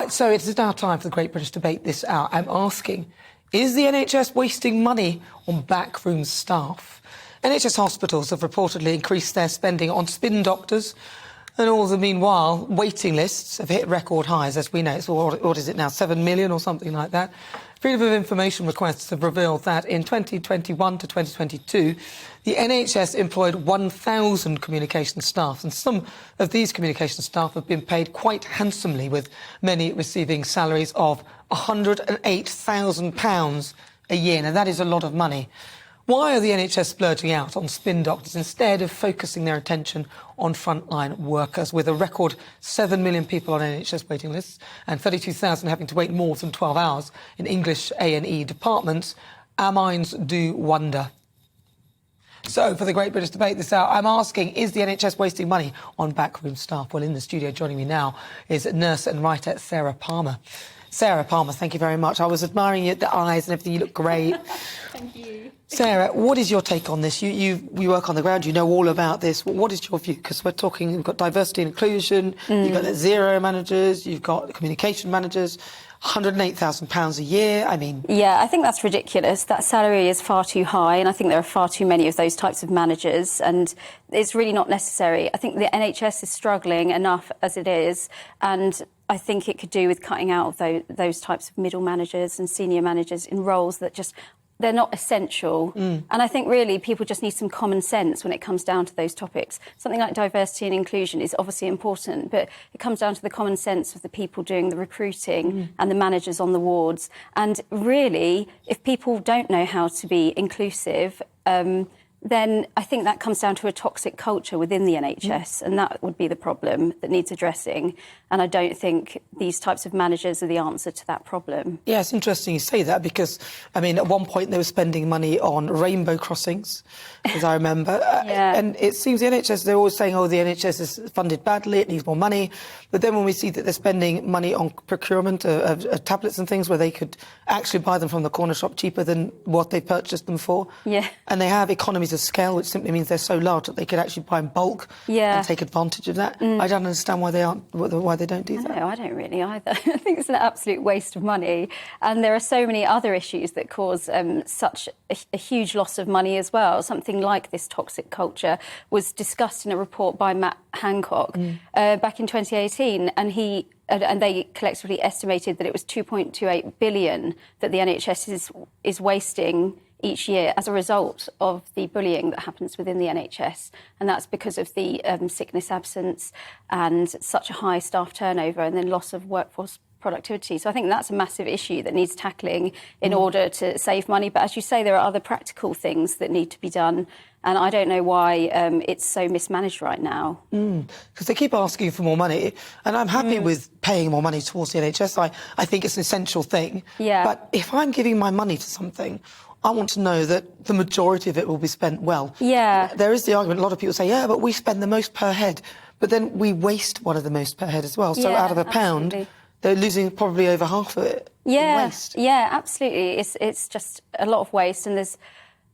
Right, so it's now time for the Great British Debate this hour. I'm asking, is the NHS wasting money on backroom staff? NHS hospitals have reportedly increased their spending on spin doctors, and all the meanwhile, waiting lists have hit record highs, as we know. It's, what is it now, 7 million or something like that? Freedom of Information requests have revealed that in 2021 to 2022, the NHS employed 1,000 communication staff, and some of these communication staff have been paid quite handsomely, with many receiving salaries of £108,000 a year. Now, that is a lot of money. Why are the NHS splurging out on spin doctors instead of focusing their attention on frontline workers? With a record 7 million people on NHS waiting lists and 32,000 having to wait more than 12 hours in English A&E departments, our minds do wonder. So, for the Great British Debate this hour, I'm asking, is the NHS wasting money on backroom staff? Well, in the studio joining me now is nurse and writer Sarah Palmer. Sarah Palmer, thank you very much. I was admiring you at the eyes and everything. You look great. Thank you. Sarah, what is your take on this? You work on the ground, you know all about this. What is your view? Because we're talking, we've got diversity and inclusion, you've got zero managers, you've got communication managers, £108,000 a year, I mean... Yeah, I think that's ridiculous. That salary is far too high, and I think there are far too many of those types of managers, and it's really not necessary. I think the NHS is struggling enough as it is, and I think it could do with cutting out of those types of middle managers and senior managers in roles that just... they're not essential. And I think really people just need some common sense when it comes down to those topics. Something like diversity and inclusion is obviously important, but it comes down to the common sense of the people doing the recruiting and the managers on the wards. And really, if people don't know how to be inclusive, then I think that comes down to a toxic culture within the NHS, and that would be the problem that needs addressing. And I don't think these types of managers are the answer to that problem. Yeah, it's interesting you say that because, I mean, at one point they were spending money on rainbow crossings, as I remember. Yeah. And it seems the NHS, they're always saying, oh, the NHS is funded badly, it needs more money. But then when we see that they're spending money on procurement of tablets and things where they could actually buy them from the corner shop cheaper than what they purchased them for. Yeah. And they have economies of scale, which simply means they're so large that they could actually buy in bulk and take advantage of that. I don't understand why they don't do that. No, I don't really either. I think it's an absolute waste of money. And there are so many other issues that cause such a huge loss of money as well. Something like this toxic culture was discussed in a report by Matt Hancock back in 2018, and they collectively estimated that it was 2.28 billion that the NHS is wasting each year as a result of the bullying that happens within the NHS. And that's because of the sickness absence and such a high staff turnover and then loss of workforce productivity. So I think that's a massive issue that needs tackling in order to save money. But as you say, there are other practical things that need to be done. And I don't know why it's so mismanaged right now. Because they keep asking for more money. And I'm happy with paying more money towards the NHS. I think it's an essential thing. Yeah. But if I'm giving my money to something, I want to know that the majority of it will be spent well. Yeah. There is the argument, a lot of people say, yeah, but we spend the most per head. But then we waste one of the most per head as well. So out of a pound, they're losing probably over half of it in waste. Yeah, absolutely. It's just a lot of waste, and there's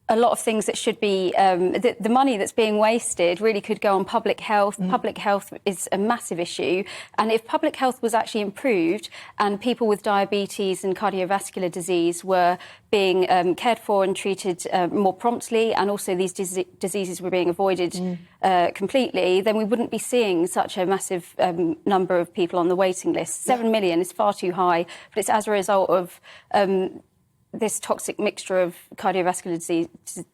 a lot of things that should be... the money that's being wasted really could go on public health. Public health is a massive issue. And if public health was actually improved and people with diabetes and cardiovascular disease were being cared for and treated more promptly, and also these diseases were being avoided completely, then we wouldn't be seeing such a massive number of people on the waiting list. 7 million is far too high, but it's as a result of... this toxic mixture of cardiovascular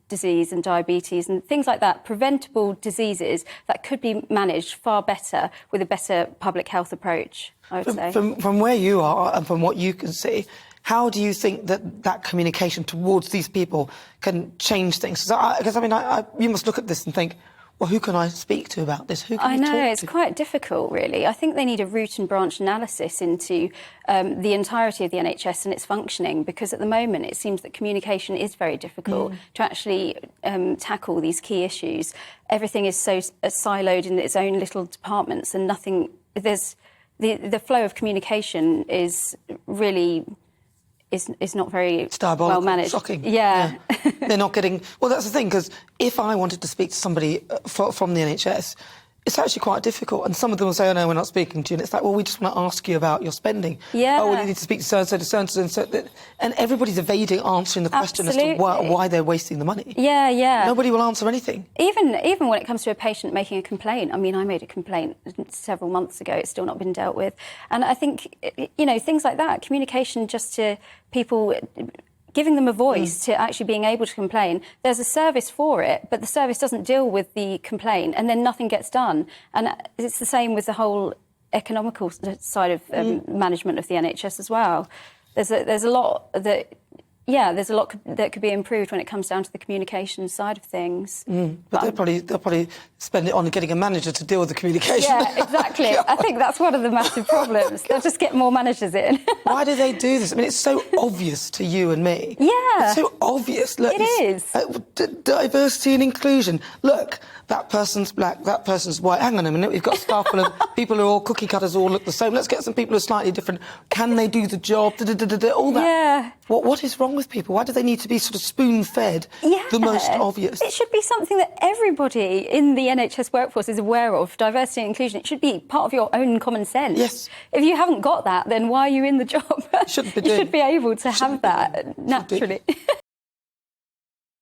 disease and diabetes and things like that, preventable diseases that could be managed far better with a better public health approach, I would say. From where you are and from what you can see, how do you think that communication towards these people can change things? Because, I mean, you must look at this and think, well, who can I speak to about this? Who can I talk to? I know, it's quite difficult, really. I think they need a root and branch analysis into the entirety of the NHS and its functioning, because at the moment it seems that communication is very difficult to actually tackle these key issues. Everything is so siloed in its own little departments, and nothing... The flow of communication is really... is not very well managed. Shocking. Yeah. They're not getting... Well, that's the thing, because if I wanted to speak to somebody from the NHS, It's actually quite difficult, and some of them will say, "Oh no, we're not speaking to you." And it's like, well, we just want to ask you about your spending. Yeah. Oh, well, you need to speak to so and so, to so and so, and so. And everybody's evading answering the question as to why they're wasting the money. Yeah, yeah. Nobody will answer anything. Even when it comes to a patient making a complaint. I mean, I made a complaint several months ago. It's still not been dealt with, and I think things like that, communication just to people. Giving them a voice to actually being able to complain. There's a service for it, but the service doesn't deal with the complaint, and then nothing gets done. And it's the same with the whole economical side of management of the NHS as well. There's a lot that. Yeah, there's a lot that could be improved when it comes down to the communication side of things. But they'll probably spend it on getting a manager to deal with the communication. Yeah, exactly. I think that's one of the massive problems. They'll just get more managers in. Why do they do this? I mean, it's so obvious to you and me. Yeah. It's so obvious. Look, it is. Diversity and inclusion. Look, that person's black, that person's white. Hang on a minute, we've got a staff full of people who are all cookie cutters, all look the same. Let's get some people who are slightly different. Can they do the job? All that. Yeah. What is wrong with people? Why do they need to be sort of spoon-fed the most obvious? It should be something that everybody in the NHS workforce is aware of, diversity and inclusion. It should be part of your own common sense. Yes. If you haven't got that, then why are you in the job? Shouldn't be you should be able to have that naturally.